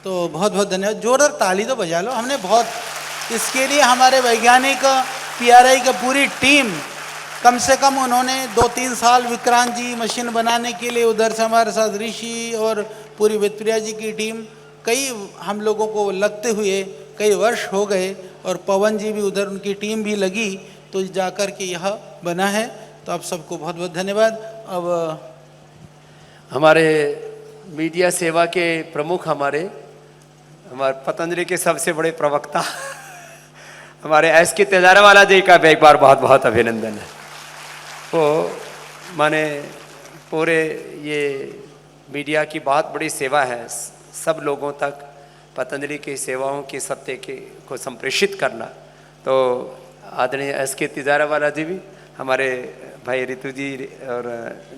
तो बहुत बहुत धन्यवाद। जोरदार ताली तो बजा लो। हमने बहुत इसके लिए हमारे वैज्ञानिक PRI का पूरी टीम, कम से कम उन्होंने 2-3 साल विक्रांत जी मशीन बनाने के लिए, उधर से हमारे साथ ऋषि और पूरी विप्रिया जी की टीम, कई हम लोगों को लगते हुए कई वर्ष हो गए, और पवन जी भी उधर, उनकी टीम भी लगी, तो जाकर के यह बना है। तो आप सबको बहुत बहुत धन्यवाद। अब हमारे मीडिया सेवा के प्रमुख हमारे हमारे पतंजलि के सबसे बड़े प्रवक्ता हमारे एस के तेजारावाला जी का भी एक बार बहुत बहुत अभिनंदन है। वो माने पूरे ये मीडिया की बहुत बड़ी सेवा है, सब लोगों तक पतंजलि की सेवाओं की सत्य के को संप्रेषित करना। तो आदरणीय एस के तेजारावाला जी भी हमारे भाई रितु जी और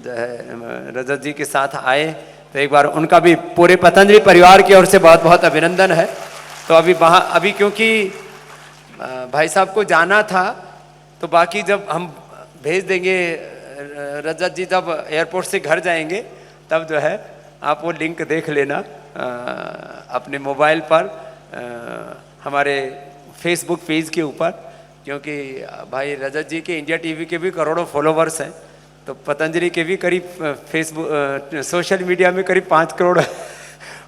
जो है रजत जी के साथ आए, तो एक बार उनका भी पूरे पतंजलि परिवार की ओर से बहुत बहुत अभिनंदन है। तो अभी क्योंकि भाई साहब को जाना था, तो बाकी जब हम भेज देंगे, रजत जी जब एयरपोर्ट से घर जाएंगे तब जो है आप वो लिंक देख लेना अपने मोबाइल पर, हमारे फेसबुक पेज के ऊपर, क्योंकि भाई रजत जी के इंडिया टीवी के भी करोड़ों फॉलोवर्स हैं, तो पतंजलि के भी करीब फेसबुक सोशल मीडिया में करीब 5 करोड़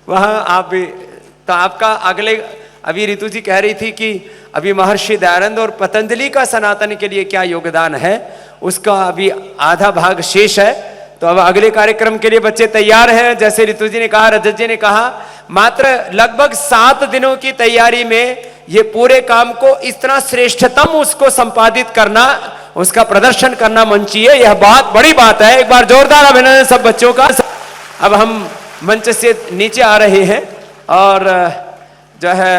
वहाँ आप भी। तो आपका अगले, अभी रितु जी कह रही थी कि अभी महर्षि दयानंद और पतंजलि का सनातन के लिए क्या योगदान है, उसका अभी आधा भाग शेष है। तो अब अगले कार्यक्रम के लिए बच्चे तैयार हैं। जैसे रितु जी ने कहा, रजत जी ने कहा, मात्र लगभग 7 दिनों की तैयारी में ये पूरे काम को इस तरह श्रेष्ठतम उसको संपादित करना, उसका प्रदर्शन करना मंचीय, यह बहुत बड़ी बात है। एक बार जोरदार अभिनंदन सब बच्चों का। अब हम मंच से नीचे आ रहे हैं और जो है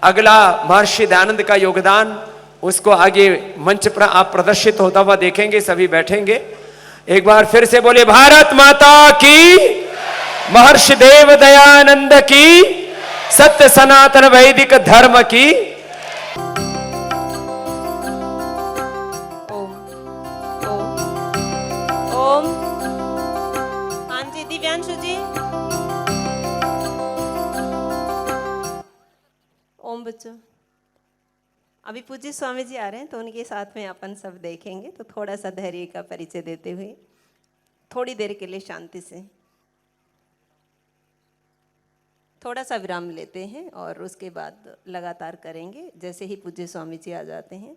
अगला महर्षि दयानंद का योगदान, उसको आगे मंच पर आप प्रदर्शित होता हुआ देखेंगे, सभी बैठेंगे। एक बार फिर से बोले भारत माता की, महर्षि देव दयानंद की, सत्य सनातन वैदिक धर्म की। ओम ओम ओम। हाँ जी दिव्यांशु जी। ओम बच्चों, अभी पूज्य स्वामी जी आ रहे हैं, तो उनके साथ में अपन सब देखेंगे। तो थोड़ा सा धैर्य का परिचय देते हुए थोड़ी देर के लिए शांति से थोड़ा सा विराम लेते हैं और उसके बाद लगातार करेंगे। जैसे ही पूज्य स्वामी जी आ जाते हैं